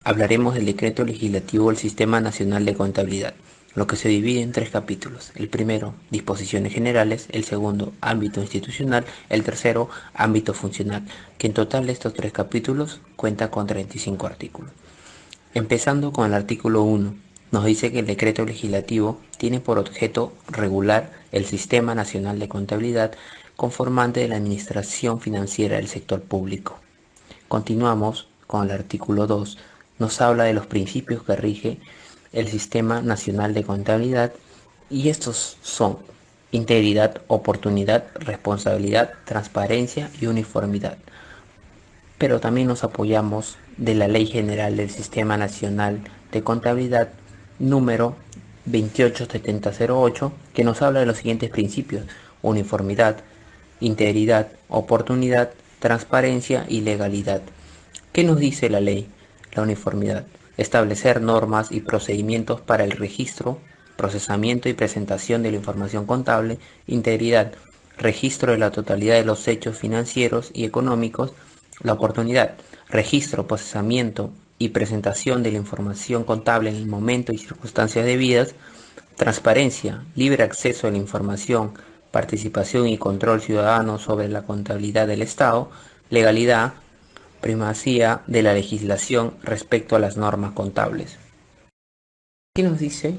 Hablaremos del Decreto Legislativo del Sistema Nacional de Contabilidad, lo que se divide en 3 capítulos. El primero, disposiciones generales; el segundo, ámbito institucional; el tercero, ámbito funcional, que en total estos 3 capítulos cuenta con 35 artículos. Empezando con el artículo 1, nos dice que el decreto legislativo tiene por objeto regular el Sistema Nacional de Contabilidad conformante de la administración financiera del sector público. Continuamos con el artículo 2. Nos habla de los principios que rige el Sistema Nacional de Contabilidad y estos son integridad, oportunidad, responsabilidad, transparencia y uniformidad. Pero también nos apoyamos de la Ley General del Sistema Nacional de Contabilidad número 287008, que nos habla de los siguientes principios: uniformidad, integridad, oportunidad, transparencia y legalidad. ¿Qué nos dice la ley? La uniformidad: establecer normas y procedimientos para el registro, procesamiento y presentación de la información contable. Integridad: registro de la totalidad de los hechos financieros y económicos. La oportunidad: registro, procesamiento y presentación de la información contable en el momento y circunstancias debidas. Transparencia: libre acceso a la información, participación y control ciudadano sobre la contabilidad del Estado. Legalidad: primacía de la legislación respecto a las normas contables. ¿Qué nos dice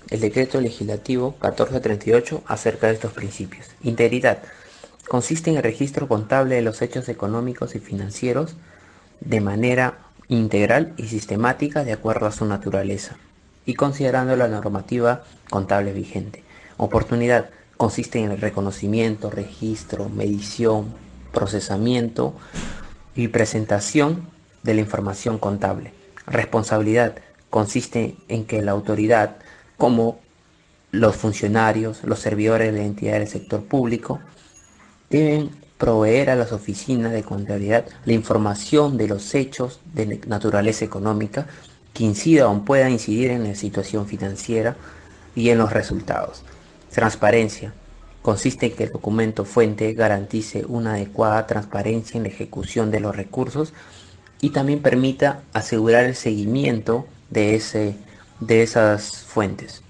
el decreto legislativo 1438 acerca de estos principios? Integridad: consiste en el registro contable de los hechos económicos y financieros de manera integral y sistemática de acuerdo a su naturaleza y considerando la normativa contable vigente. Oportunidad: consiste en el reconocimiento, registro, medición, procesamiento y presentación de la información contable. Responsabilidad: consiste en que la autoridad, como los funcionarios, los servidores de la entidad del sector público, deben proveer a las oficinas de contabilidad la información de los hechos de naturaleza económica que incida o pueda incidir en la situación financiera y en los resultados. Transparencia: consiste en que el documento fuente garantice una adecuada transparencia en la ejecución de los recursos y también permita asegurar el seguimiento de esas fuentes.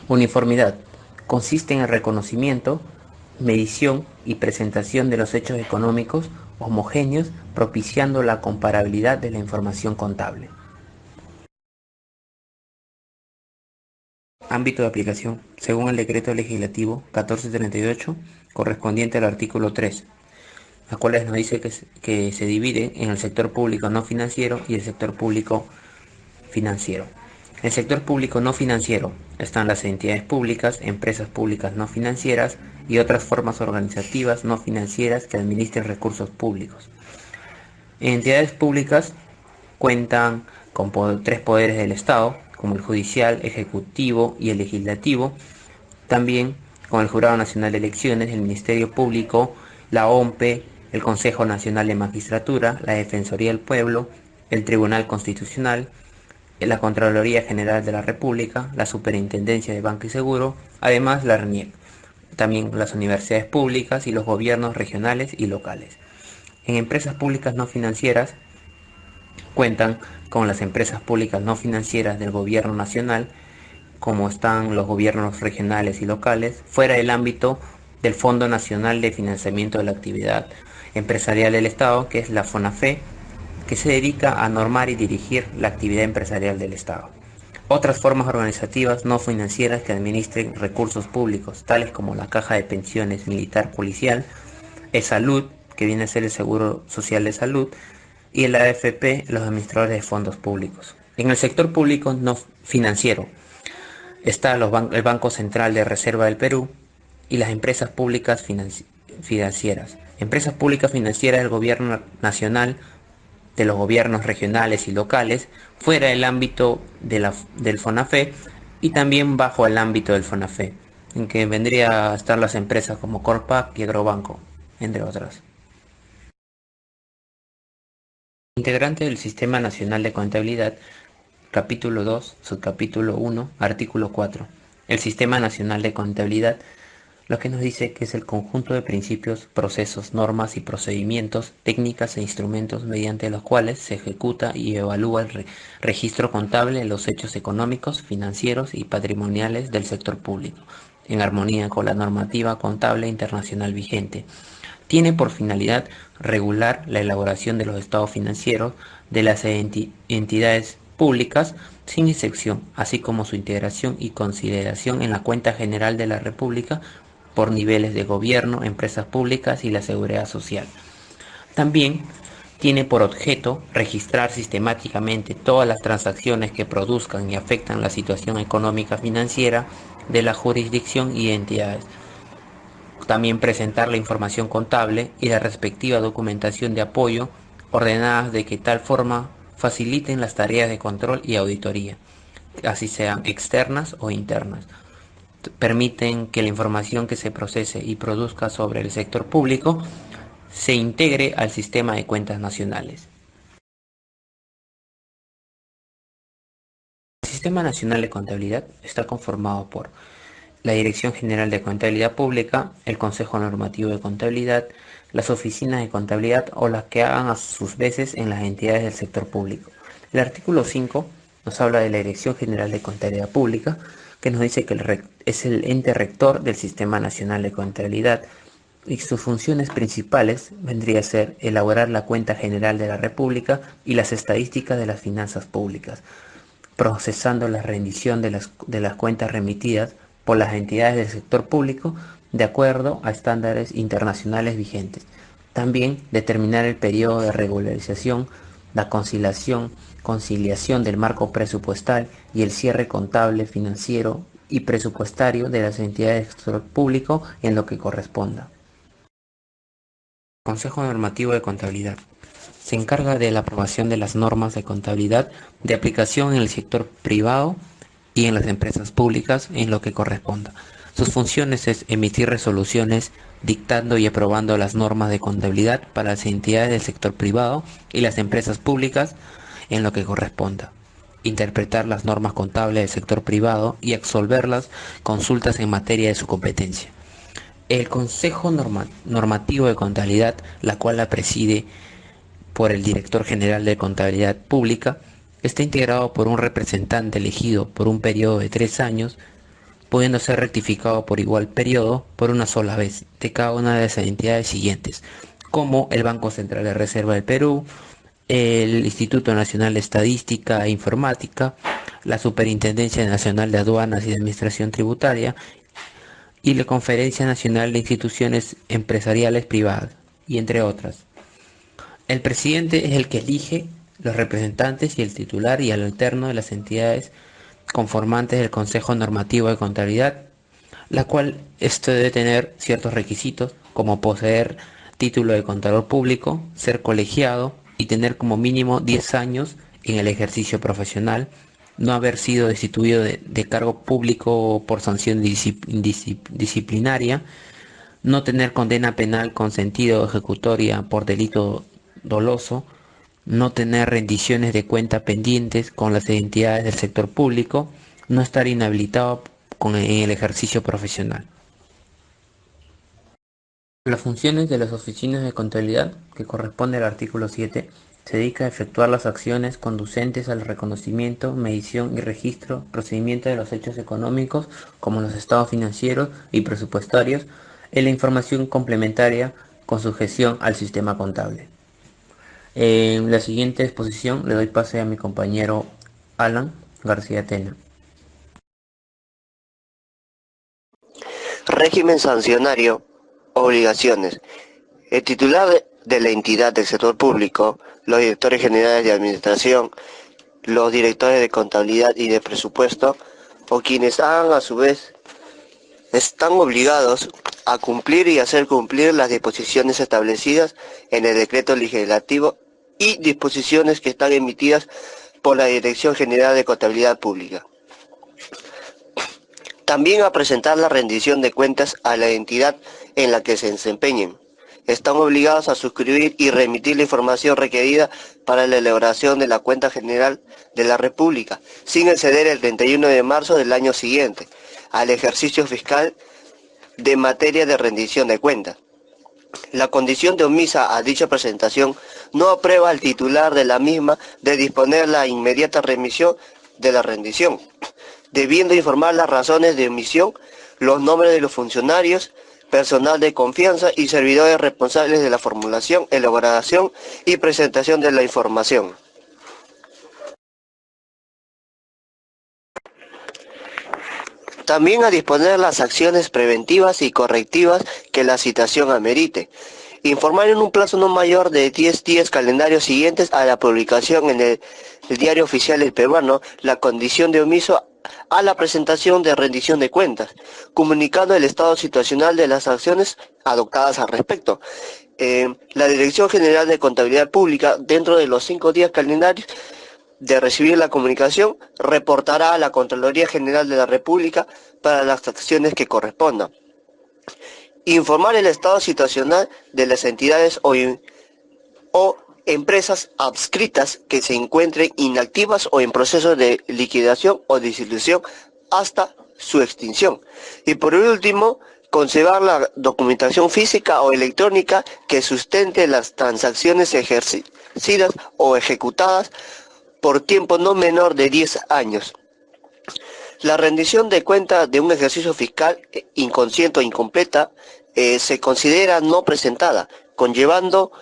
Uniformidad: consiste en el reconocimiento, medición y presentación de los hechos económicos homogéneos, propiciando la comparabilidad de la información contable. Ámbito de aplicación: según el decreto legislativo 1438, correspondiente al artículo 3, las cuales nos dice que se divide en el sector público no financiero y el sector público financiero. En el sector público no financiero están las entidades públicas, empresas públicas no financieras y otras formas organizativas no financieras que administren recursos públicos. En entidades públicas cuentan con 3 poderes del Estado, como el judicial, ejecutivo y el legislativo, también con el Jurado Nacional de Elecciones, el Ministerio Público, la OMPE, el Consejo Nacional de Magistratura, la Defensoría del Pueblo, el Tribunal Constitucional, la Contraloría General de la República, la Superintendencia de Banco y Seguro, además la RNIEC, también las universidades públicas y los gobiernos regionales y locales. En empresas públicas no financieras cuentan con las empresas públicas no financieras del gobierno nacional, como están los gobiernos regionales y locales, fuera del ámbito del Fondo Nacional de Financiamiento de la Actividad Empresarial del Estado, que es la FONAFE, que se dedica a normar y dirigir la actividad empresarial del Estado. Otras formas organizativas no financieras que administren recursos públicos, tales como la Caja de Pensiones Militar Policial, Salud, que viene a ser el Seguro Social de Salud, y el AFP, los administradores de fondos públicos. En el sector público no financiero está el Banco Central de Reserva del Perú y las empresas públicas financieras. Empresas públicas financieras del gobierno nacional, de los gobiernos regionales y locales, fuera del ámbito del FONAFE y también bajo el ámbito del FONAFE, en que vendría a estar las empresas como Corpac y Agrobanco, entre otras. Integrante del Sistema Nacional de Contabilidad, capítulo 2, subcapítulo 1, artículo 4. El Sistema Nacional de Contabilidad lo que nos dice que es el conjunto de principios, procesos, normas y procedimientos, técnicas e instrumentos mediante los cuales se ejecuta y evalúa el registro contable de los hechos económicos, financieros y patrimoniales del sector público, en armonía con la normativa contable internacional vigente. Tiene por finalidad regular la elaboración de los estados financieros de las entidades públicas sin excepción, así como su integración y consideración en la cuenta general de la República por niveles de gobierno, empresas públicas y la seguridad social. También tiene por objeto registrar sistemáticamente todas las transacciones que produzcan y afectan la situación económica financiera de la jurisdicción y entidades. También presentar la información contable y la respectiva documentación de apoyo ordenadas de que tal forma faciliten las tareas de control y auditoría, así sean externas o internas. Permiten que la información que se procese y produzca sobre el sector público se integre al sistema de cuentas nacionales. El Sistema Nacional de Contabilidad está conformado por la Dirección General de Contabilidad Pública, el Consejo Normativo de Contabilidad, las oficinas de contabilidad o las que hagan a sus veces en las entidades del sector público. El artículo 5 nos habla de la Dirección General de Contabilidad Pública, que nos dice que es el ente rector del Sistema Nacional de Contabilidad y sus funciones principales vendría a ser elaborar la cuenta general de la República y las estadísticas de las finanzas públicas, procesando la rendición de las cuentas remitidas por las entidades del sector público de acuerdo a estándares internacionales vigentes. También determinar el periodo de regularización, la conciliación del marco presupuestal y el cierre contable, financiero y presupuestario de las entidades del sector público en lo que corresponda. Consejo Normativo de Contabilidad. Se encarga de la aprobación de las normas de contabilidad de aplicación en el sector privado y en las empresas públicas en lo que corresponda. Sus funciones es emitir resoluciones dictando y aprobando las normas de contabilidad para las entidades del sector privado y las empresas públicas en lo que corresponda. Interpretar las normas contables del sector privado y absolver las consultas en materia de su competencia. El Consejo Normativo de Contabilidad, la cual la preside por el Director General de Contabilidad Pública, está integrado por un representante elegido por un periodo de 3 años, pudiendo ser rectificado por igual periodo por una sola vez de cada una de las entidades siguientes, como el Banco Central de Reserva del Perú, el Instituto Nacional de Estadística e Informática, la Superintendencia Nacional de Aduanas y de Administración Tributaria y la Conferencia Nacional de Instituciones Empresariales Privadas, y entre otras. El presidente es el que elige los representantes y el titular y el alterno de las entidades conformantes del Consejo Normativo de Contabilidad, la cual esto debe tener ciertos requisitos como poseer título de contador público, ser colegiado y tener como mínimo 10 años en el ejercicio profesional, no haber sido destituido de cargo público por sanción disciplinaria, no tener condena penal con sentido ejecutoria por delito doloso, no tener rendiciones de cuenta pendientes con las entidades del sector público, no estar inhabilitado en el ejercicio profesional. Las funciones de las oficinas de contabilidad, que corresponde al artículo 7, se dedica a efectuar las acciones conducentes al reconocimiento, medición y registro, procedimiento de los hechos económicos, como los estados financieros y presupuestarios, en la información complementaria con sujeción al sistema contable. En la siguiente exposición le doy pase a mi compañero Alan García Tena. Régimen sancionario. Obligaciones. El titular de la entidad del sector público, los directores generales de administración, los directores de contabilidad y de presupuesto, o quienes hagan a su vez, están obligados a cumplir y hacer cumplir las disposiciones establecidas en el decreto legislativo y disposiciones que están emitidas por la Dirección General de Contabilidad Pública. También a presentar la rendición de cuentas a la entidad en la que se desempeñen. Están obligados a suscribir y remitir la información requerida para la elaboración de la cuenta general de la República, sin exceder el 31 de marzo del año siguiente al ejercicio fiscal de materia de rendición de cuentas. La condición de omisa a dicha presentación no aprueba al titular de la misma de disponer la inmediata remisión de la rendición, debiendo informar las razones de omisión, los nombres de los funcionarios, personal de confianza y servidores responsables de la formulación, elaboración y presentación de la información. También a disponer las acciones preventivas y correctivas que la citación amerite. Informar en un plazo no mayor de 10 días calendarios siguientes a la publicación en el Diario Oficial del Peruano la condición de omiso a la presentación de rendición de cuentas, comunicando el estado situacional de las acciones adoptadas al respecto. La Dirección General de Contabilidad Pública, dentro de los 5 días calendarios de recibir la comunicación, reportará a la Contraloría General de la República para las acciones que correspondan. Informar el estado situacional de las entidades o empresas adscritas que se encuentren inactivas o en proceso de liquidación o disolución hasta su extinción. Y por último, conservar la documentación física o electrónica que sustente las transacciones ejercidas o ejecutadas por tiempo no menor de 10 años. La rendición de cuenta de un ejercicio fiscal inconsciente o incompleta se considera no presentada, conllevando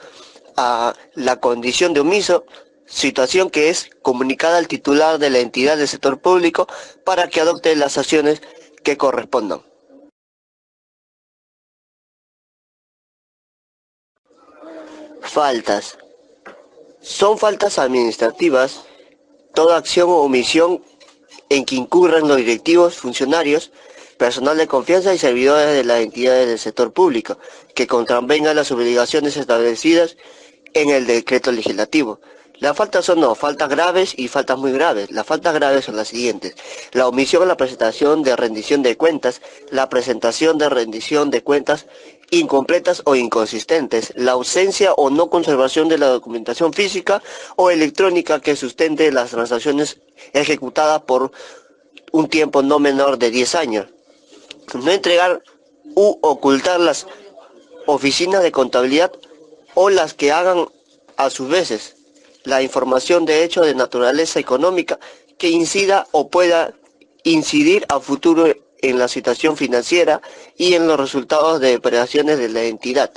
a la condición de omiso, situación que es comunicada al titular de la entidad del sector público para que adopte las acciones que correspondan. Faltas. Son faltas administrativas toda acción o omisión en que incurran los directivos, funcionarios, personal de confianza y servidores de las entidades del sector público, que contravengan las obligaciones establecidas en el decreto legislativo. Las faltas son faltas graves y faltas muy graves. Las faltas graves son las siguientes: la omisión en la presentación de rendición de cuentas, la presentación de rendición de cuentas incompletas o inconsistentes, la ausencia o no conservación de la documentación física o electrónica que sustente las transacciones ejecutadas por un tiempo no menor de 10 años, no entregar u ocultar las oficinas de contabilidad o las que hagan a sus veces la información de hecho de naturaleza económica que incida o pueda incidir a futuro en la situación financiera y en los resultados de operaciones de la entidad.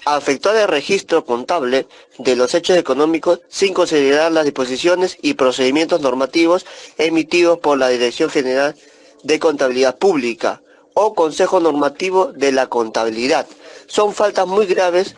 Afectar el registro contable de los hechos económicos sin considerar las disposiciones y procedimientos normativos emitidos por la Dirección General de Contabilidad Pública o Consejo Normativo de la Contabilidad. Son faltas muy graves.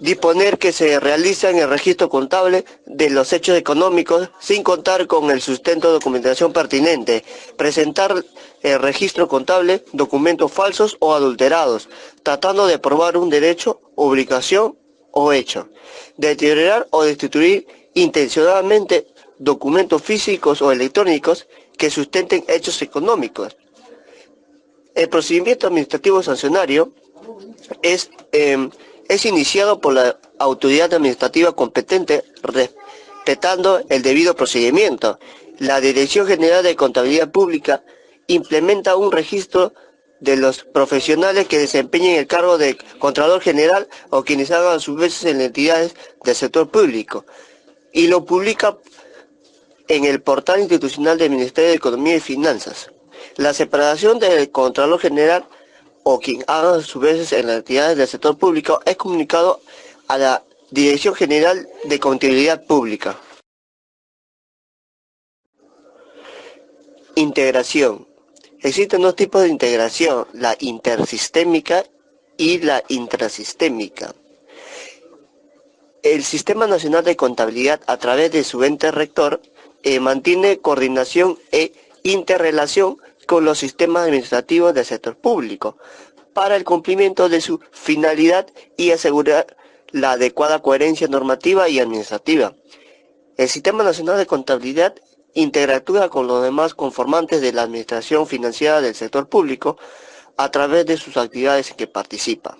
Disponer que se realiza en el registro contable de los hechos económicos sin contar con el sustento de documentación pertinente. Presentar el registro contable documentos falsos o adulterados, tratando de probar un derecho, obligación o hecho. Deteriorar o destituir intencionadamente documentos físicos o electrónicos que sustenten hechos económicos. El procedimiento administrativo sancionario es iniciado por la autoridad administrativa competente, respetando el debido procedimiento. La Dirección General de Contabilidad Pública implementa un registro de los profesionales que desempeñen el cargo de Contralor General o quienes hagan a sus veces en entidades del sector público y lo publica en el portal institucional del Ministerio de Economía y Finanzas. La separación del Contralor General o quien haga a sus veces en las entidades del sector público es comunicado a la Dirección General de Contabilidad Pública. Integración. Existen dos tipos de integración, la intersistémica y la intrasistémica. El Sistema Nacional de Contabilidad, a través de su ente rector, mantiene coordinación e interrelación con los sistemas administrativos del sector público para el cumplimiento de su finalidad y asegurar la adecuada coherencia normativa y administrativa. El Sistema Nacional de Contabilidad interactúa con los demás conformantes de la administración financiera del sector público a través de sus actividades en que participa.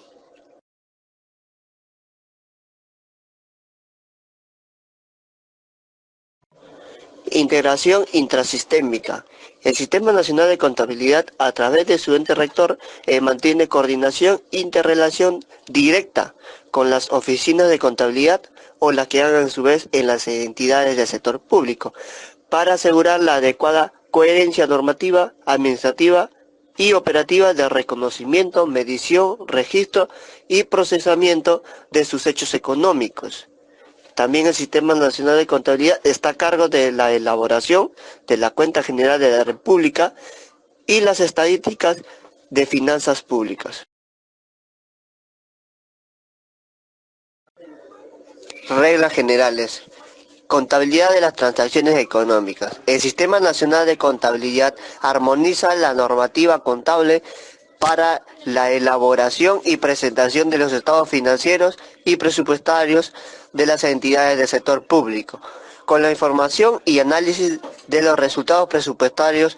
Integración intrasistémica. El Sistema Nacional de Contabilidad, a través de su ente rector, mantiene coordinación e interrelación directa con las oficinas de contabilidad o las que hagan a su vez en las entidades del sector público, para asegurar la adecuada coherencia normativa, administrativa y operativa de reconocimiento, medición, registro y procesamiento de sus hechos económicos. También el Sistema Nacional de Contabilidad está a cargo de la elaboración de la Cuenta General de la República y las estadísticas de finanzas públicas. Reglas generales. Contabilidad de las transacciones económicas. El Sistema Nacional de Contabilidad armoniza la normativa contable para la elaboración y presentación de los estados financieros y presupuestarios de las entidades del sector público, con la información y análisis de los resultados presupuestarios,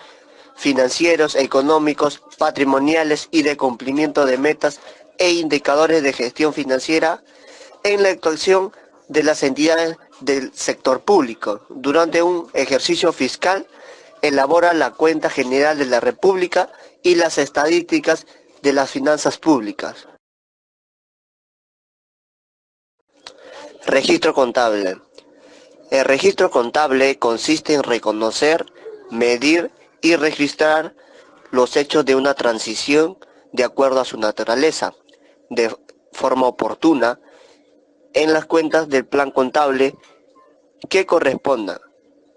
financieros, económicos, patrimoniales y de cumplimiento de metas e indicadores de gestión financiera en la actuación de las entidades del sector público. Durante un ejercicio fiscal, elabora la Cuenta General de la República y las estadísticas de las finanzas públicas. Registro contable. El registro contable consiste en reconocer, medir y registrar los hechos de una transición de acuerdo a su naturaleza, de forma oportuna, en las cuentas del plan contable que correspondan,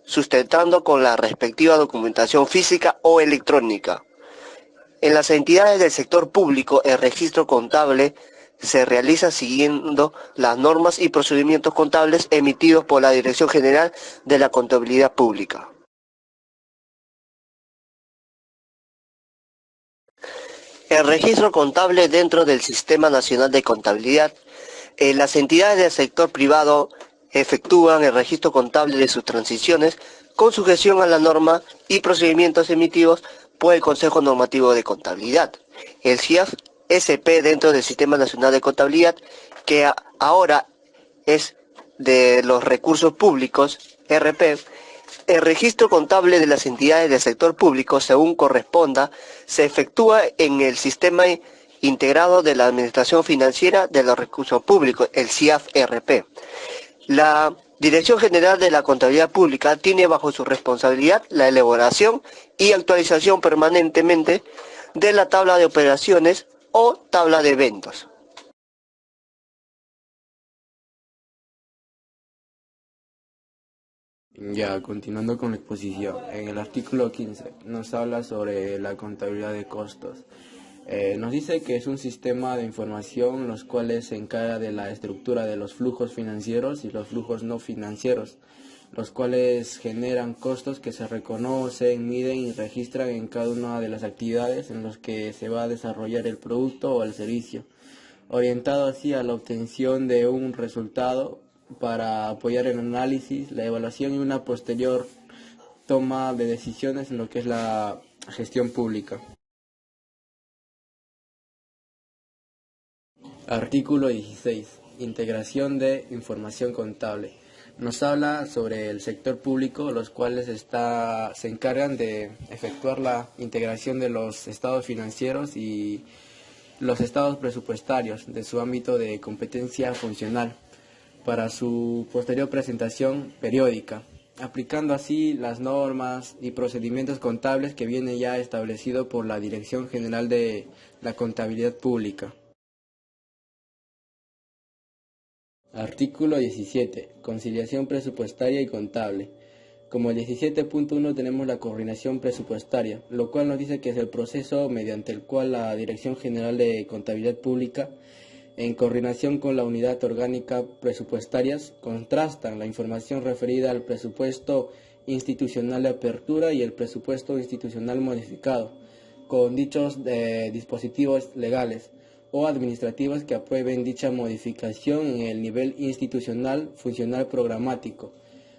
sustentando con la respectiva documentación física o electrónica. En las entidades del sector público, el registro contable se realiza siguiendo las normas y procedimientos contables emitidos por la Dirección General de la Contabilidad Pública. El registro contable dentro del Sistema Nacional de Contabilidad. Las entidades del sector privado efectúan el registro contable de sus transiciones con sujeción a la norma y procedimientos emitidos por el Consejo Normativo de Contabilidad. El CIAF-SP dentro del Sistema Nacional de Contabilidad, que ahora es de los recursos públicos, RP. El registro contable de las entidades del sector público, según corresponda, se efectúa en el Sistema Integrado de la Administración Financiera de los Recursos Públicos, el CIAF-RP. La Dirección General de la Contabilidad Pública tiene bajo su responsabilidad la elaboración y actualización permanentemente de la tabla de operaciones o tabla de eventos. Ya, continuando con la exposición, en el artículo 15 nos habla sobre la contabilidad de costos. Nos dice que es un sistema de información los cuales se encarga de la estructura de los flujos financieros y los flujos no financieros, los cuales generan costos que se reconocen, miden y registran en cada una de las actividades en las que se va a desarrollar el producto o el servicio, orientado así a la obtención de un resultado para apoyar el análisis, la evaluación y una posterior toma de decisiones en lo que es la gestión pública. Artículo 16. Integración de información contable. Nos habla sobre el sector público, los cuales se encargan de efectuar la integración de los estados financieros y los estados presupuestarios de su ámbito de competencia funcional para su posterior presentación periódica, aplicando así las normas y procedimientos contables que viene ya establecido por la Dirección General de la Contabilidad Pública. Artículo 17. Conciliación presupuestaria y contable. Como el 17.1 tenemos la coordinación presupuestaria, lo cual nos dice que es el proceso mediante el cual la Dirección General de Contabilidad Pública, en coordinación con la Unidad Orgánica Presupuestarias, contrastan la información referida al presupuesto institucional de apertura y el presupuesto institucional modificado, con dichos dispositivos legales o administrativos que aprueben dicha modificación en el nivel institucional, funcional, programático,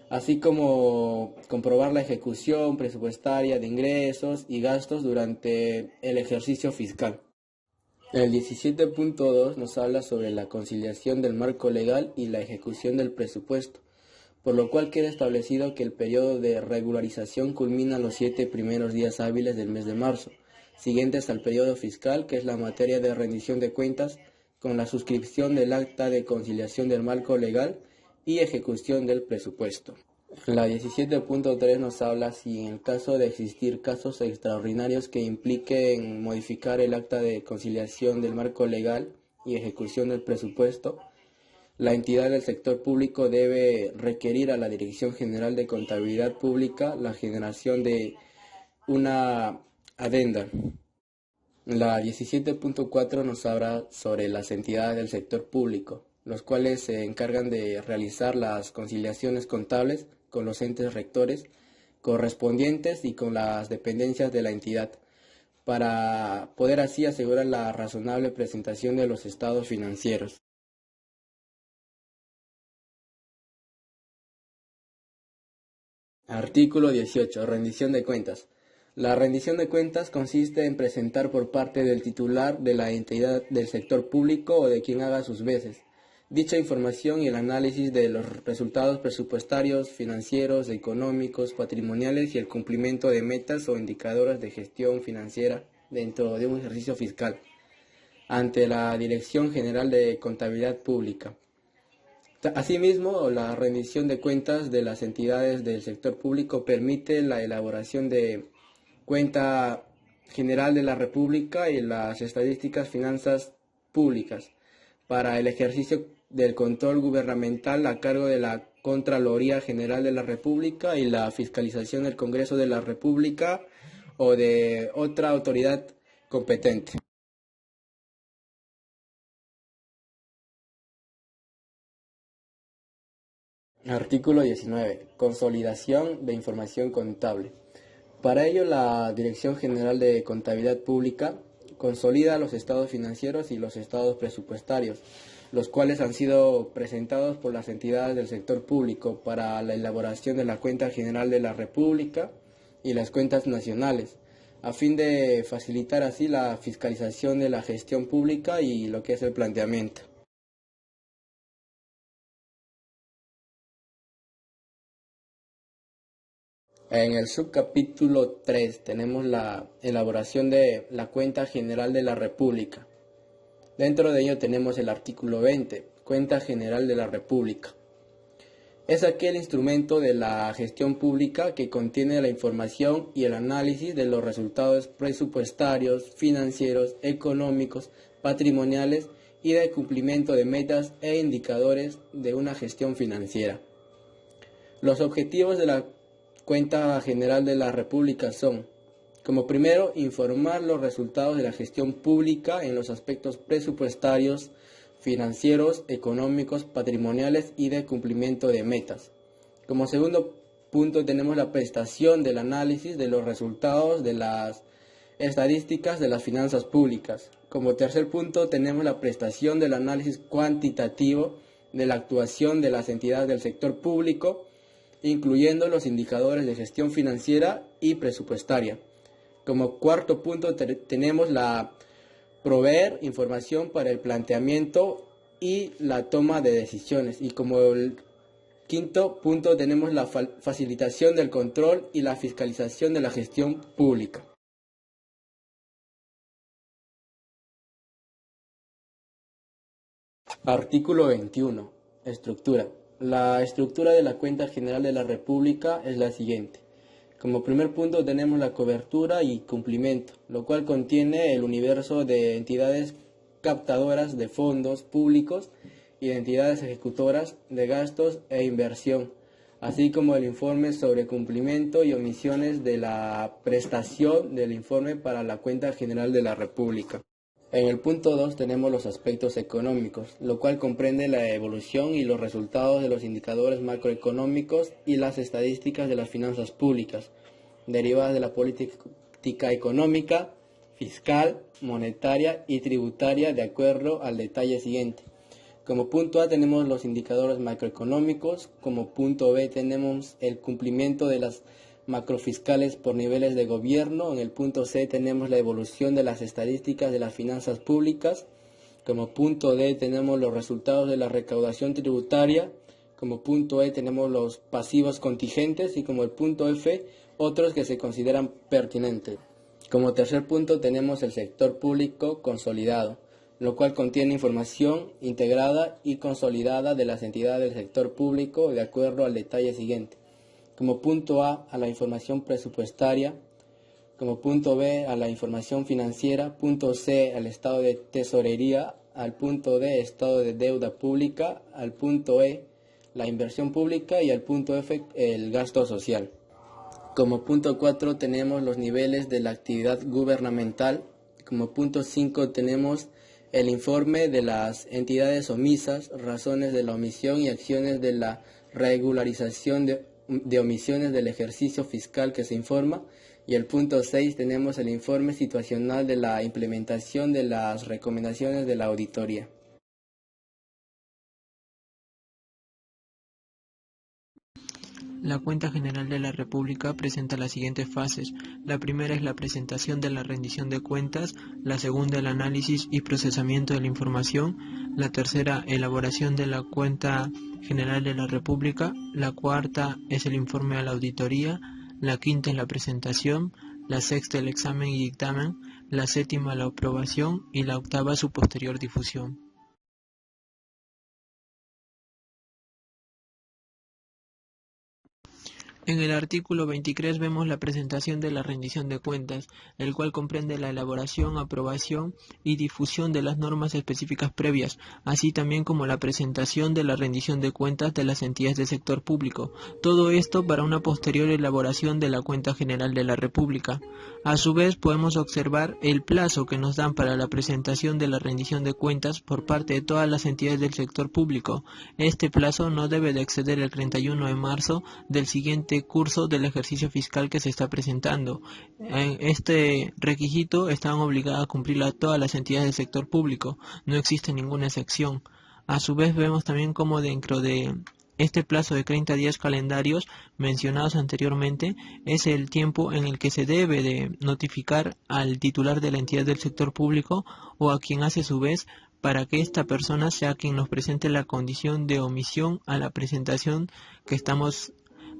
así como comprobar la ejecución presupuestaria de ingresos y gastos durante el ejercicio fiscal. El 17.2 nos habla sobre la conciliación del marco legal y la ejecución del presupuesto, por lo cual queda establecido que el periodo de regularización culmina los 7 primeros días hábiles del mes de marzo, siguientes al periodo fiscal, que es la materia de rendición de cuentas, con la suscripción del acta de conciliación del marco legal y ejecución del presupuesto. La 17.3 nos habla si en el caso de existir casos extraordinarios que impliquen modificar el acta de conciliación del marco legal y ejecución del presupuesto, la entidad del sector público debe requerir a la Dirección General de Contabilidad Pública la generación de una adenda. La 17.4 nos habla sobre las entidades del sector público, los cuales se encargan de realizar las conciliaciones contables con los entes rectores correspondientes y con las dependencias de la entidad, para poder así asegurar la razonable presentación de los estados financieros. Artículo 18. Rendición de cuentas. La rendición de cuentas consiste en presentar por parte del titular de la entidad del sector público o de quien haga sus veces dicha información y el análisis de los resultados presupuestarios, financieros, económicos, patrimoniales y el cumplimiento de metas o indicadores de gestión financiera dentro de un ejercicio fiscal ante la Dirección General de Contabilidad Pública. Asimismo, la rendición de cuentas de las entidades del sector público permite la elaboración de cuenta general de la República y las estadísticas finanzas públicas para el ejercicio del control gubernamental a cargo de la Contraloría General de la República y la fiscalización del Congreso de la República o de otra autoridad competente. Artículo 19. Consolidación de información contable. Para ello, la Dirección General de Contabilidad Pública consolida los estados financieros y los estados presupuestarios, los cuales han sido presentados por las entidades del sector público para la elaboración de la cuenta general de la República y las cuentas nacionales, a fin de facilitar así la fiscalización de la gestión pública y lo que es el planteamiento. En el subcapítulo 3 tenemos la elaboración de la cuenta general de la República. Dentro de ello tenemos el artículo 20, cuenta general de la República. Es aquel instrumento de la gestión pública que contiene la información y el análisis de los resultados presupuestarios, financieros, económicos, patrimoniales y de cumplimiento de metas e indicadores de una gestión financiera. Los objetivos de la Cuenta General de la República son, como primero, informar los resultados de la gestión pública en los aspectos presupuestarios, financieros, económicos, patrimoniales y de cumplimiento de metas. Como segundo punto tenemos la prestación del análisis de los resultados de las estadísticas de las finanzas públicas. Como tercer punto tenemos la prestación del análisis cuantitativo de la actuación de las entidades del sector público, incluyendo los indicadores de gestión financiera y presupuestaria. Como cuarto punto tenemos la proveer información para el planteamiento y la toma de decisiones. Y como el quinto punto tenemos la facilitación del control y la fiscalización de la gestión pública. Artículo 21. Estructura. La estructura de la Cuenta General de la República es la siguiente. Como primer punto tenemos la cobertura y cumplimiento, lo cual contiene el universo de entidades captadoras de fondos públicos y de entidades ejecutoras de gastos e inversión, así como el informe sobre cumplimiento y omisiones de la prestación del informe para la Cuenta General de la República. En el punto 2 tenemos los aspectos económicos, lo cual comprende la evolución y los resultados de los indicadores macroeconómicos y las estadísticas de las finanzas públicas, derivadas de la política económica, fiscal, monetaria y tributaria de acuerdo al detalle siguiente. Como punto A tenemos los indicadores macroeconómicos, como punto B tenemos el cumplimiento de las macrofiscales por niveles de gobierno. En el punto C tenemos la evolución de las estadísticas de las finanzas públicas. Como punto D tenemos los resultados de la recaudación tributaria. Como punto E tenemos los pasivos contingentes y como el punto F, otros que se consideran pertinentes. Como tercer punto tenemos el sector público consolidado, lo cual contiene información integrada y consolidada de las entidades del sector público de acuerdo al detalle siguiente. Como punto A, a la información presupuestaria. Como punto B, a la información financiera. Punto C, al estado de tesorería. Al punto D, estado de deuda pública. Al punto E, la inversión pública. Y al punto F, el gasto social. Como punto 4 tenemos los niveles de la actividad gubernamental. Como punto 5 tenemos el informe de las entidades omisas, razones de la omisión y acciones de la regularización de omisiones del ejercicio fiscal que se informa. Y el punto 6 tenemos el informe situacional de la implementación de las recomendaciones de la auditoría. La Cuenta General de la República presenta las siguientes fases. La primera es la presentación de la rendición de cuentas, la segunda el análisis y procesamiento de la información, la tercera elaboración de la Cuenta General de la República, la cuarta es el informe a la auditoría, la quinta es la presentación, la sexta el examen y dictamen, la séptima la aprobación y la octava su posterior difusión. En el artículo 23 vemos la presentación de la rendición de cuentas, el cual comprende la elaboración, aprobación y difusión de las normas específicas previas, así también como la presentación de la rendición de cuentas de las entidades del sector público. Todo esto para una posterior elaboración de la Cuenta General de la República. A su vez podemos observar el plazo que nos dan para la presentación de la rendición de cuentas por parte de todas las entidades del sector público. Este plazo no debe de exceder el 31 de marzo del siguiente curso del ejercicio fiscal que se está presentando. Este requisito están obligadas a cumplirlo todas las entidades del sector público, no existe ninguna excepción. A su vez vemos también como dentro de este plazo de 30 días calendarios mencionados anteriormente es el tiempo en el que se debe de notificar al titular de la entidad del sector público o a quien hace su vez para que esta persona sea quien nos presente la condición de omisión a la presentación que estamos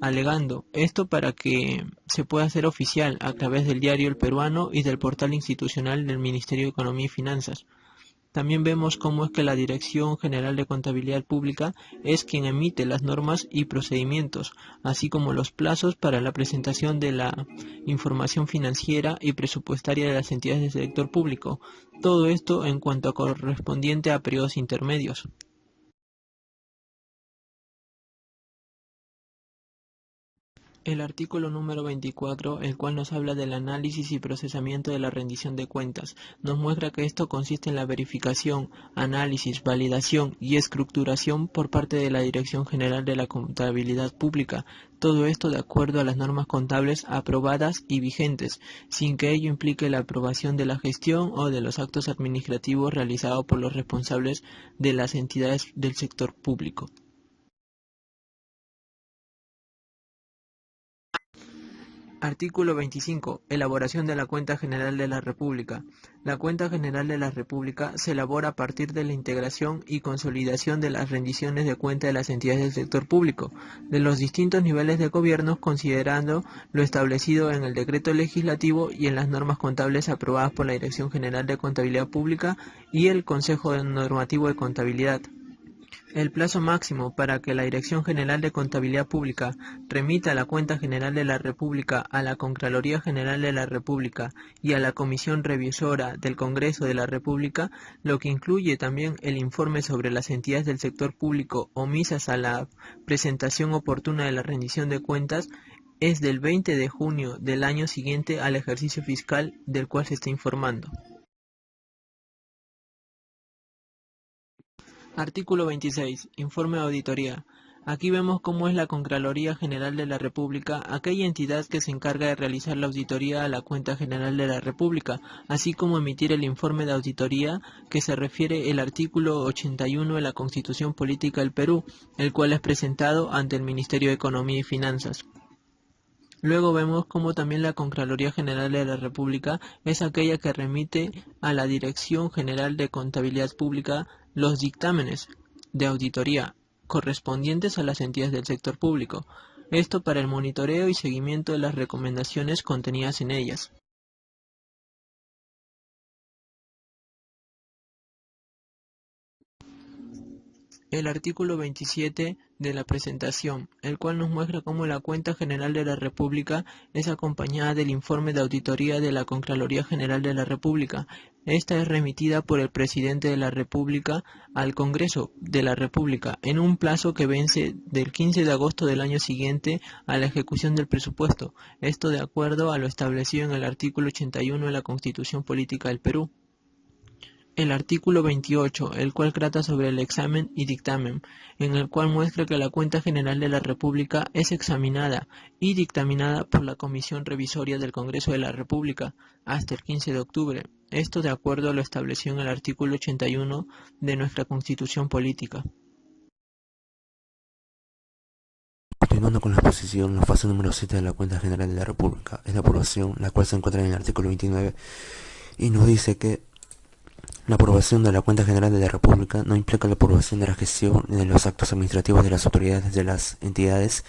alegando. Esto para que se pueda hacer oficial a través del diario El Peruano y del portal institucional del Ministerio de Economía y Finanzas. También vemos cómo es que la Dirección General de Contabilidad Pública es quien emite las normas y procedimientos, así como los plazos para la presentación de la información financiera y presupuestaria de las entidades del sector público. Todo esto en cuanto a correspondiente a periodos intermedios. El artículo número 24, el cual nos habla del análisis y procesamiento de la rendición de cuentas, nos muestra que esto consiste en la verificación, análisis, validación y estructuración por parte de la Dirección General de la Contabilidad Pública, todo esto de acuerdo a las normas contables aprobadas y vigentes, sin que ello implique la aprobación de la gestión o de los actos administrativos realizados por los responsables de las entidades del sector público. Artículo 25. Elaboración de la Cuenta General de la República. La Cuenta General de la República se elabora a partir de la integración y consolidación de las rendiciones de cuenta de las entidades del sector público, de los distintos niveles de gobierno, considerando lo establecido en el decreto legislativo y en las normas contables aprobadas por la Dirección General de Contabilidad Pública y el Consejo Normativo de Contabilidad. El plazo máximo para que la Dirección General de Contabilidad Pública remita la Cuenta General de la República a la Contraloría General de la República y a la Comisión Revisora del Congreso de la República, lo que incluye también el informe sobre las entidades del sector público omisas a la presentación oportuna de la rendición de cuentas, es del 20 de junio del año siguiente al ejercicio fiscal del cual se está informando. Artículo 26. Informe de auditoría. Aquí vemos cómo es la Contraloría General de la República, aquella entidad que se encarga de realizar la auditoría a la Cuenta General de la República, así como emitir el informe de auditoría que se refiere el artículo 81 de la Constitución Política del Perú, el cual es presentado ante el Ministerio de Economía y Finanzas. Luego vemos cómo también la Contraloría General de la República es aquella que remite a la Dirección General de Contabilidad Pública los dictámenes de auditoría, correspondientes a las entidades del sector público, esto para el monitoreo y seguimiento de las recomendaciones contenidas en ellas. El artículo 27 de la presentación, el cual nos muestra cómo la Cuenta General de la República es acompañada del informe de auditoría de la Contraloría General de la República. Esta es remitida por el Presidente de la República al Congreso de la República en un plazo que vence del 15 de agosto del año siguiente a la ejecución del presupuesto, esto de acuerdo a lo establecido en el artículo 81 de la Constitución Política del Perú. El artículo 28, el cual trata sobre el examen y dictamen, en el cual muestra que la Cuenta General de la República es examinada y dictaminada por la Comisión Revisoria del Congreso de la República hasta el 15 de octubre, esto de acuerdo a lo establecido en el artículo 81 de nuestra Constitución Política. Continuando con la exposición, la fase número 7 de la Cuenta General de la República es la aprobación, la cual se encuentra en el artículo 29 y nos dice que la aprobación de la Cuenta General de la República no implica la aprobación de la gestión ni de los actos administrativos de las autoridades de las entidades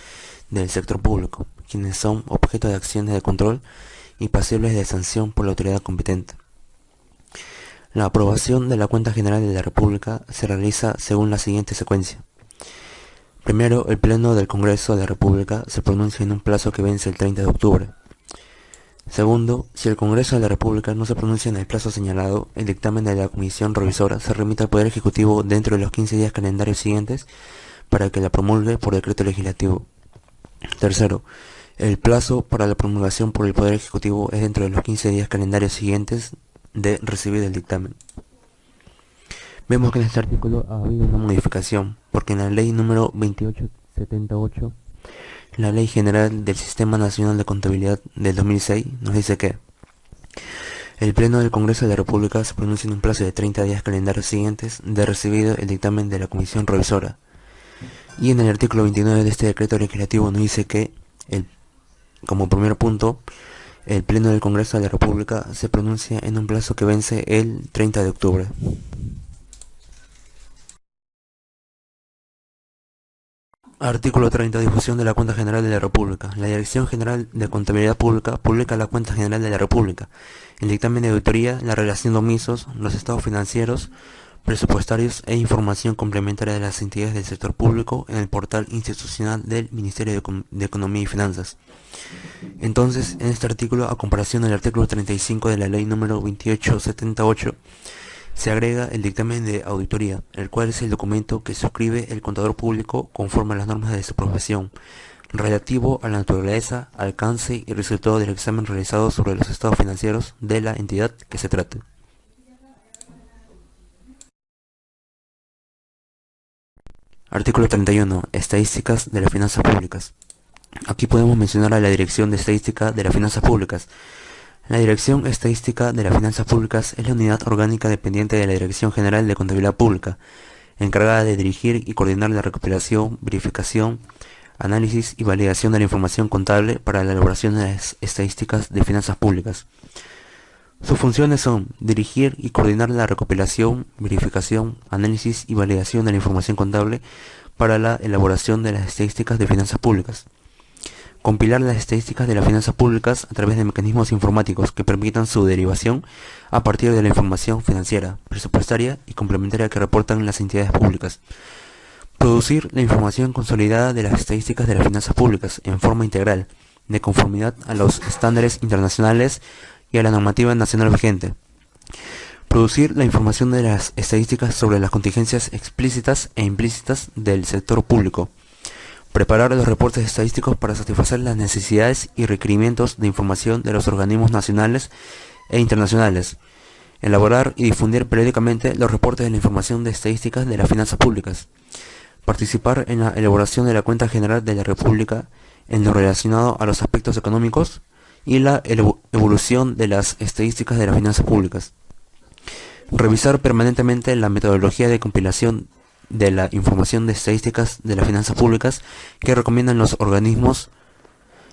del sector público, quienes son objeto de acciones de control y pasibles de sanción por la autoridad competente. La aprobación de la Cuenta General de la República se realiza según la siguiente secuencia. Primero, el Pleno del Congreso de la República se pronuncia en un plazo que vence el 30 de octubre. Segundo, si el Congreso de la República no se pronuncia en el plazo señalado, el dictamen de la Comisión Revisora se remite al Poder Ejecutivo dentro de los 15 días calendarios siguientes para que la promulgue por decreto legislativo. Tercero, el plazo para la promulgación por el Poder Ejecutivo es dentro de los 15 días calendarios siguientes de recibir el dictamen. Vemos que en este artículo ha habido una modificación, porque en la Ley número 2878, la Ley General del Sistema Nacional de Contabilidad del 2006 nos dice que el Pleno del Congreso de la República se pronuncia en un plazo de 30 días calendarios siguientes de recibido el dictamen de la Comisión Revisora. Y en el artículo 29 de este decreto legislativo nos dice que, como primer punto, el Pleno del Congreso de la República se pronuncia en un plazo que vence el 30 de octubre. Artículo 30. Difusión de la Cuenta General de la República. La Dirección General de Contabilidad Pública publica la Cuenta General de la República, el dictamen de auditoría, la relación de omisos, los estados financieros, presupuestarios e información complementaria de las entidades del sector público en el portal institucional del Ministerio de Economía y Finanzas. Entonces, en este artículo, a comparación del artículo 35 de la Ley número 2878, se agrega el dictamen de auditoría, el cual es el documento que suscribe el contador público conforme a las normas de su profesión, relativo a la naturaleza, alcance y resultado del examen realizado sobre los estados financieros de la entidad que se trate. Artículo 31. Estadísticas de las finanzas públicas. Aquí podemos mencionar a la Dirección de Estadística de las Finanzas Públicas. La Dirección Estadística de las Finanzas Públicas es la unidad orgánica dependiente de la Dirección General de Contabilidad Pública, encargada de dirigir y coordinar la recopilación, verificación, análisis y validación de la información contable para la elaboración de las estadísticas de finanzas públicas. Sus funciones son dirigir y coordinar la recopilación, verificación, análisis y validación de la información contable para la elaboración de las estadísticas de finanzas públicas. Compilar las estadísticas de las finanzas públicas a través de mecanismos informáticos que permitan su derivación a partir de la información financiera, presupuestaria y complementaria que reportan las entidades públicas. Producir la información consolidada de las estadísticas de las finanzas públicas en forma integral, de conformidad a los estándares internacionales y a la normativa nacional vigente. Producir la información de las estadísticas sobre las contingencias explícitas e implícitas del sector público. Preparar los reportes estadísticos para satisfacer las necesidades y requerimientos de información de los organismos nacionales e internacionales. Elaborar y difundir periódicamente los reportes de la información de estadísticas de las finanzas públicas. Participar en la elaboración de la Cuenta General de la República en lo relacionado a los aspectos económicos y la evolución de las estadísticas de las finanzas públicas. Revisar permanentemente la metodología de compilación de la información de estadísticas de las finanzas públicas que recomiendan los organismos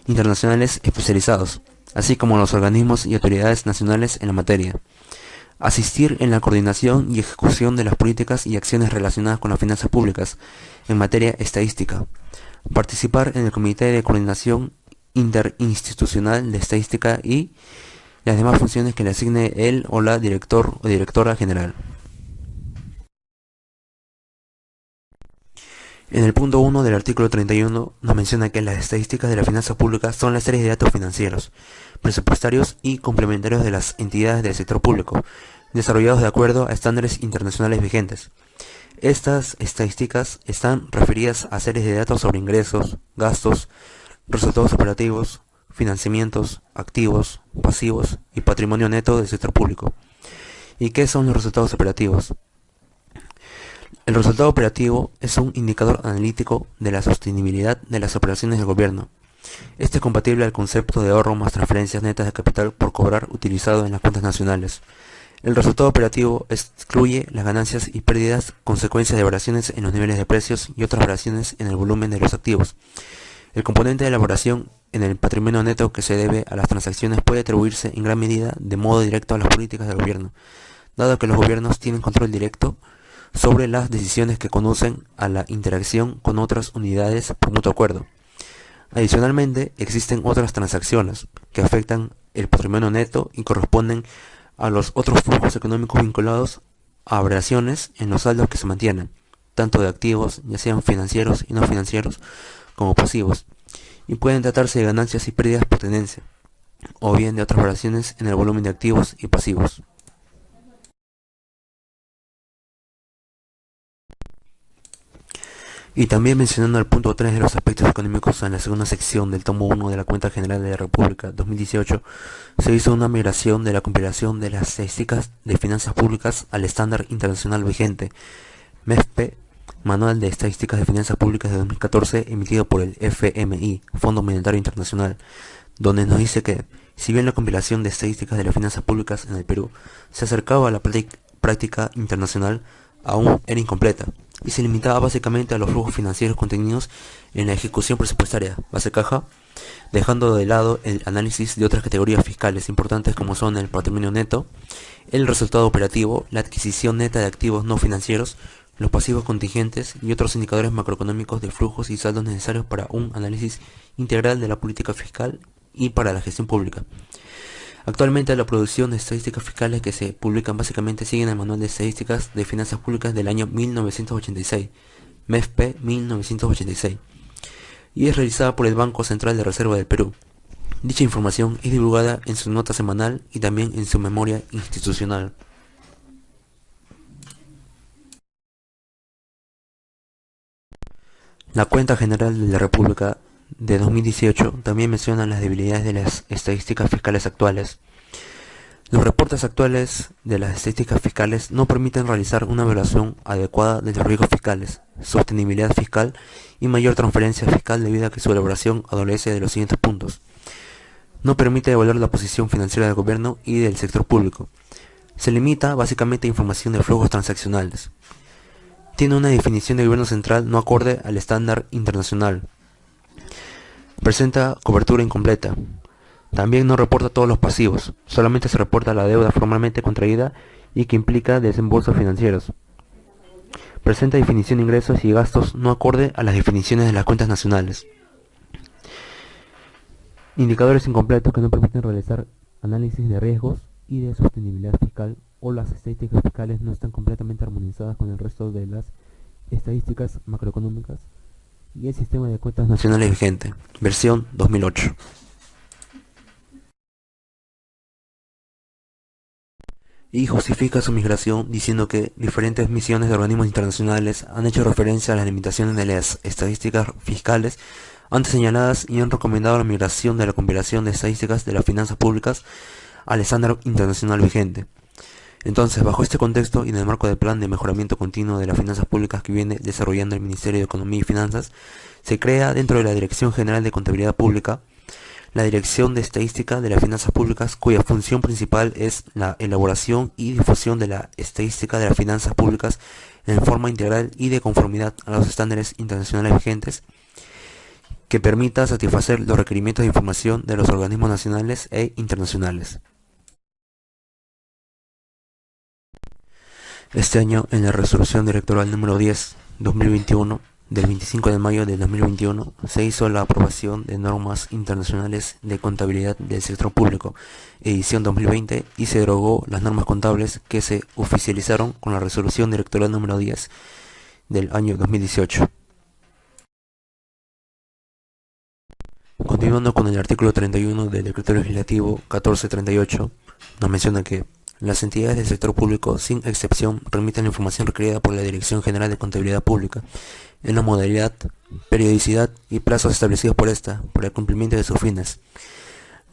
internacionales especializados, así como los organismos y autoridades nacionales en la materia. Asistir en la coordinación y ejecución de las políticas y acciones relacionadas con las finanzas públicas en materia estadística. Participar en el Comité de Coordinación Interinstitucional de Estadística y las demás funciones que le asigne él o la director o directora general. En el punto 1 del artículo 31 nos menciona que las estadísticas de las finanzas públicas son la serie de datos financieros, presupuestarios y complementarios de las entidades del sector público, desarrollados de acuerdo a estándares internacionales vigentes. Estas estadísticas están referidas a series de datos sobre ingresos, gastos, resultados operativos, financiamientos, activos, pasivos y patrimonio neto del sector público. ¿Y qué son los resultados operativos? El resultado operativo es un indicador analítico de la sostenibilidad de las operaciones del gobierno. Este es compatible al concepto de ahorro más transferencias netas de capital por cobrar utilizado en las cuentas nacionales. El resultado operativo excluye las ganancias y pérdidas consecuencias de variaciones en los niveles de precios y otras variaciones en el volumen de los activos. El componente de la variación en el patrimonio neto que se debe a las transacciones puede atribuirse en gran medida de modo directo a las políticas del gobierno, dado que los gobiernos tienen control directo sobre las decisiones que conducen a la interacción con otras unidades por mutuo acuerdo. Adicionalmente, existen otras transacciones que afectan el patrimonio neto y corresponden a los otros flujos económicos vinculados a variaciones en los saldos que se mantienen, tanto de activos, ya sean financieros y no financieros, como pasivos, y pueden tratarse de ganancias y pérdidas por tenencia, o bien de otras variaciones en el volumen de activos y pasivos. Y también mencionando el punto 3 de los aspectos económicos en la segunda sección del tomo 1 de la Cuenta General de la República 2018, se hizo una migración de la compilación de las estadísticas de finanzas públicas al estándar internacional vigente, MEFP, Manual de Estadísticas de Finanzas Públicas de 2014, emitido por el FMI, Fondo Monetario Internacional, donde nos dice que, si bien la compilación de estadísticas de las finanzas públicas en el Perú se acercaba a la práctica internacional, aún era incompleta y se limitaba básicamente a los flujos financieros contenidos en la ejecución presupuestaria, base caja, dejando de lado el análisis de otras categorías fiscales importantes como son el patrimonio neto, el resultado operativo, la adquisición neta de activos no financieros, los pasivos contingentes y otros indicadores macroeconómicos de flujos y saldos necesarios para un análisis integral de la política fiscal y para la gestión pública. Actualmente la producción de estadísticas fiscales que se publican básicamente siguen el Manual de Estadísticas de Finanzas Públicas del año 1986, MEFP 1986, y es realizada por el Banco Central de Reserva del Perú. Dicha información es divulgada en su nota semanal y también en su memoria institucional. La Cuenta General de la República de 2018 también menciona las debilidades de las estadísticas fiscales actuales. Los reportes actuales de las estadísticas fiscales no permiten realizar una evaluación adecuada de los riesgos fiscales, sostenibilidad fiscal y mayor transferencia fiscal debido a que su elaboración adolece de los siguientes puntos. No permite evaluar la posición financiera del gobierno y del sector público. Se limita básicamente a información de flujos transaccionales. Tiene una definición de gobierno central no acorde al estándar internacional. Presenta cobertura incompleta. También no reporta todos los pasivos, solamente se reporta la deuda formalmente contraída y que implica desembolsos financieros. Presenta definición de ingresos y gastos no acorde a las definiciones de las cuentas nacionales. Indicadores incompletos que no permiten realizar análisis de riesgos y de sostenibilidad fiscal, o las estadísticas fiscales no están completamente armonizadas con el resto de las estadísticas macroeconómicas y el sistema de cuentas nacionales vigente, versión 2008. Y justifica su migración diciendo que diferentes misiones de organismos internacionales han hecho referencia a las limitaciones de las estadísticas fiscales antes señaladas y han recomendado la migración de la compilación de estadísticas de las finanzas públicas al estándar internacional vigente. Entonces, bajo este contexto y en el marco del plan de mejoramiento continuo de las finanzas públicas que viene desarrollando el Ministerio de Economía y Finanzas, se crea dentro de la Dirección General de Contabilidad Pública la Dirección de Estadística de las Finanzas Públicas, cuya función principal es la elaboración y difusión de la estadística de las finanzas públicas en forma integral y de conformidad a los estándares internacionales vigentes, que permita satisfacer los requerimientos de información de los organismos nacionales e internacionales. Este año, en la resolución directoral número 10/2021, del 25 de mayo de 2021, se hizo la aprobación de normas internacionales de contabilidad del sector público, edición 2020, y se derogó las normas contables que se oficializaron con la resolución directoral número 10 del año 2018. Continuando con el artículo 31 del Decreto Legislativo 1438, nos menciona que las entidades del sector público, sin excepción, remiten la información requerida por la Dirección General de Contabilidad Pública en la modalidad, periodicidad y plazos establecidos por esta para el cumplimiento de sus fines.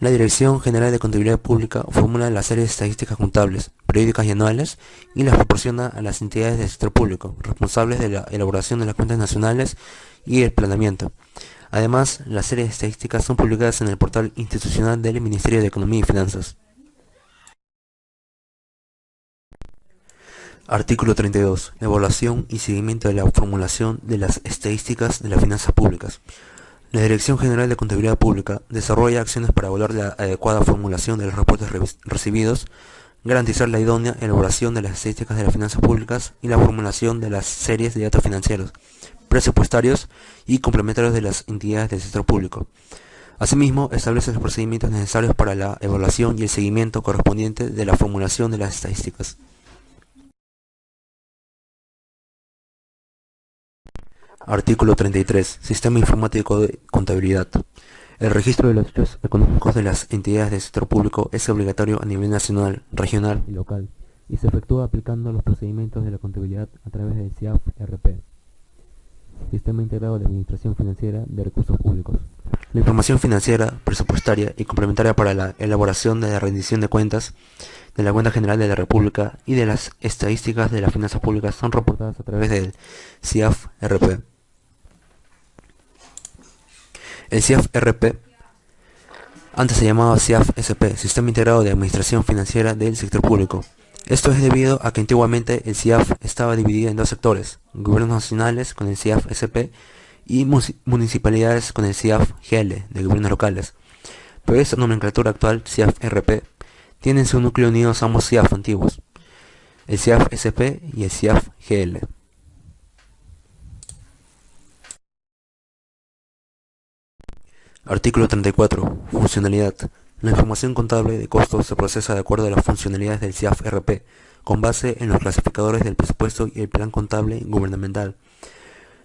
La Dirección General de Contabilidad Pública formula las series de estadísticas contables, periódicas y anuales, y las proporciona a las entidades del sector público, responsables de la elaboración de las cuentas nacionales y el planeamiento. Además, las series de estadísticas son publicadas en el portal institucional del Ministerio de Economía y Finanzas. Artículo 32. Evaluación y seguimiento de la formulación de las estadísticas de las finanzas públicas. La Dirección General de Contabilidad Pública desarrolla acciones para evaluar la adecuada formulación de los reportes recibidos, garantizar la idónea elaboración de las estadísticas de las finanzas públicas y la formulación de las series de datos financieros, presupuestarios y complementarios de las entidades del sector público. Asimismo, establece los procedimientos necesarios para la evaluación y el seguimiento correspondiente de la formulación de las estadísticas. Artículo 33. Sistema informático de contabilidad. El registro de los hechos económicos de las entidades del sector público es obligatorio a nivel nacional, regional y local, y se efectúa aplicando los procedimientos de la contabilidad a través del SIAF-RP, Sistema Integrado de Administración Financiera de Recursos Públicos. La información financiera, presupuestaria y complementaria para la elaboración de la rendición de cuentas, de la Cuenta General de la República y de las estadísticas de las finanzas públicas son reportadas a través del SIAF-RP. El SIAF-RP antes se llamaba SIAF-SP, Sistema Integrado de Administración Financiera del Sector Público. Esto es debido a que antiguamente el SIAF estaba dividido en dos sectores: gobiernos nacionales con el SIAF-SP y municipalidades con el SIAF-GL, de gobiernos locales. Pero esta nomenclatura actual, SIAF-RP, tiene en su núcleo unidos ambos SIAF antiguos, el SIAF-SP y el SIAF-GL. Artículo 34. Funcionalidad. La información contable de costos se procesa de acuerdo a las funcionalidades del SIAF-RP, con base en los clasificadores del presupuesto y el plan contable gubernamental.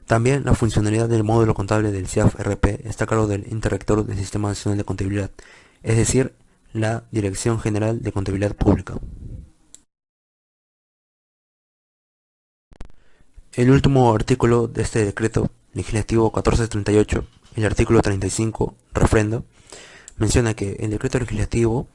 También la funcionalidad del módulo contable del SIAF-RP está a cargo del ente rector del Sistema Nacional de Contabilidad, es decir, la Dirección General de Contabilidad Pública. El último artículo de este decreto legislativo 1438, el artículo 35, refrendo, menciona que el decreto legislativo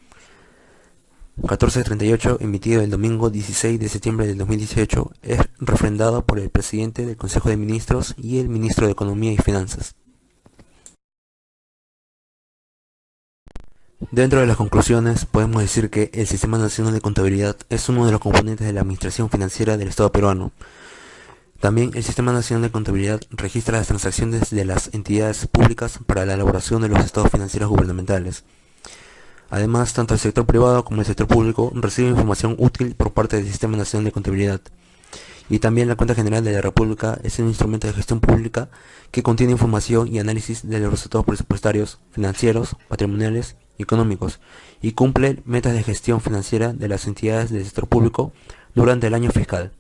1438, emitido el domingo 16 de septiembre del 2018, es refrendado por el presidente del Consejo de Ministros y el ministro de Economía y Finanzas. Dentro de las conclusiones, podemos decir que el Sistema Nacional de Contabilidad es uno de los componentes de la administración financiera del Estado peruano. También el Sistema Nacional de Contabilidad registra las transacciones de las entidades públicas para la elaboración de los estados financieros gubernamentales. Además, tanto el sector privado como el sector público reciben información útil por parte del Sistema Nacional de Contabilidad. Y también la Cuenta General de la República es un instrumento de gestión pública que contiene información y análisis de los resultados presupuestarios, financieros, patrimoniales y económicos, y cumple metas de gestión financiera de las entidades del sector público durante el año fiscal.